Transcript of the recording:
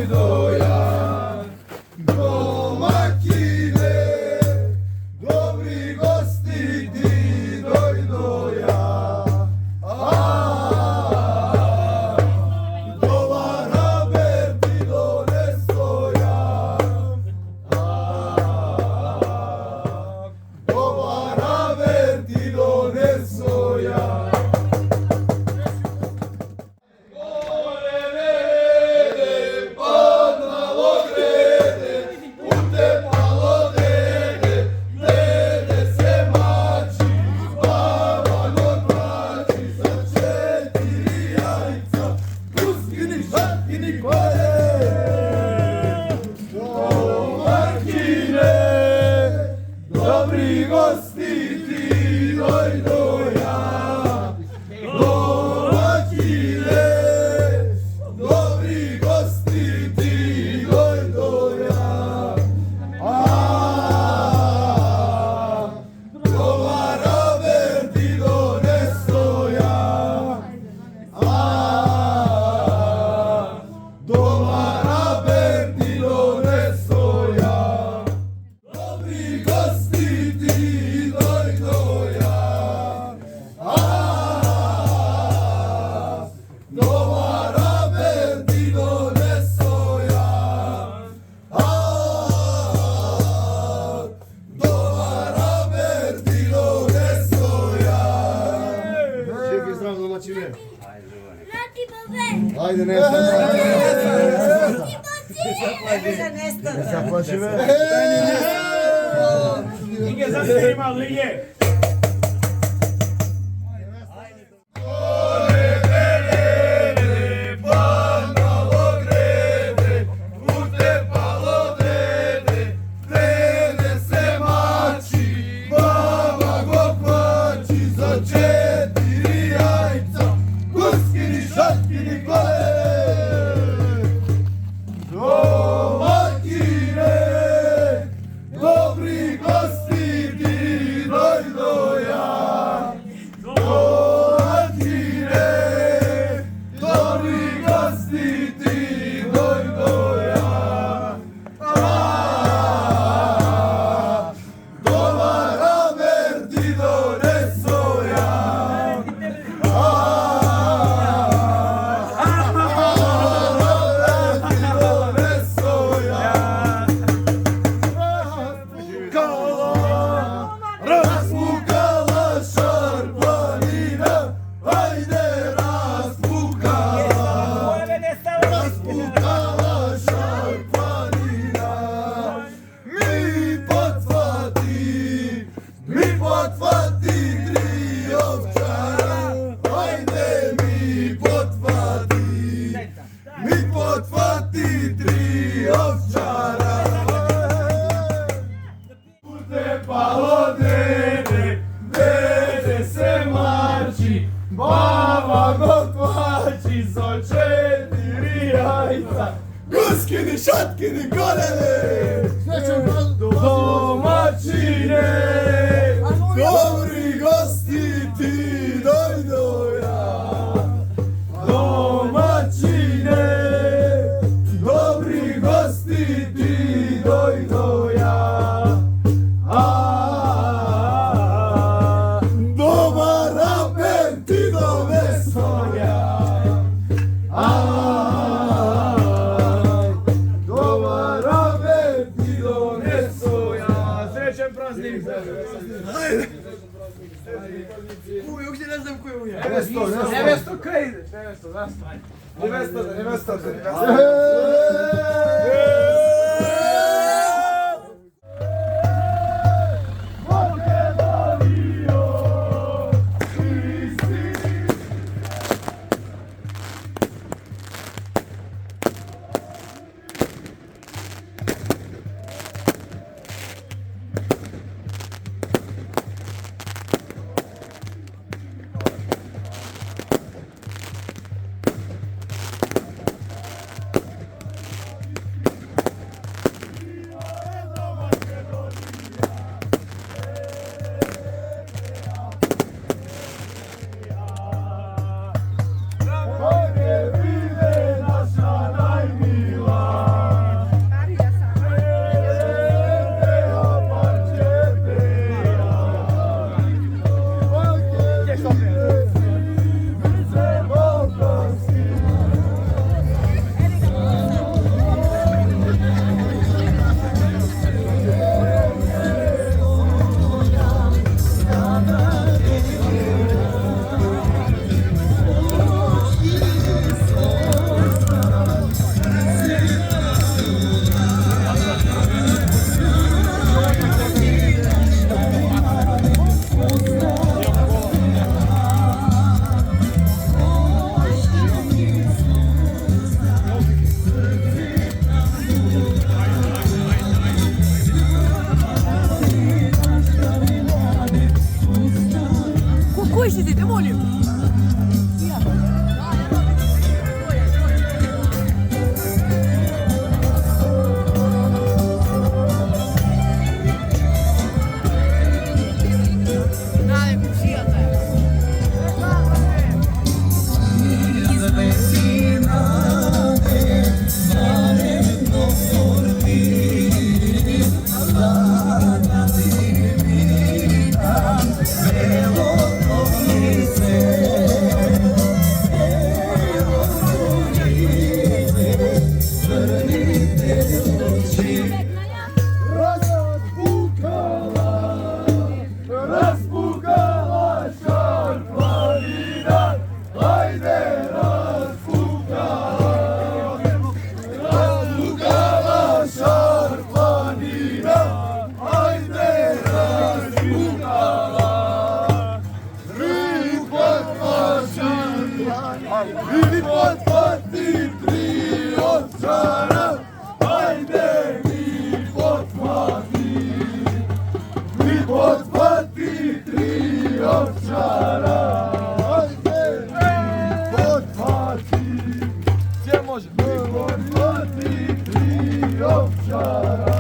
doja, domaćine, dobri gosti ti doja, dobar haber ti donesoja, dobar haber ti donesoja. Dobri gosti ti doja, domaćine, dobri gosti ti doja, dobar haber ti donesoja, dobar haber ti donesoja. Dobri gosti ti doja, dobar haber ti donesoja, dobar haber ti donesoja. Čekaj, zdravo domaćine. Nati Ajde, Nesta. Nesta. Zaplaćive. Lige zasnima, lige! Dobri gosti ti doja, domaćine, dobri gosti ti doja, dobar haber ti donesoja, raspukala šarpanina, ajde raspukala, raspukala šarpanina, mi potvati tri ovčara, ajde mi potvati tri ovčara. Pute palo dede, dede se marči, baba go kvači so četiri jajca, guskini, šatkini, golene, domaćine, dobri gosti ti doja, domaćine, dobri gosti ti doja. Dobar haber ti donesoja, dobar haber ti donesoja. Srećan praznik! Uopšte ne znam ko je uja. Nevesto, kaj ideš? Nevesto, zastavaj. Nevesta. Raspukala šarpanina, hajde raspukala. Raspukala šarpanina, hajde raspukala. Tri potpati, tri ovčara, hajde mi potpati. Mi potpati, tri ovčara, hajde mi potpati. Gdje može? Mi potpati, tri ovčara.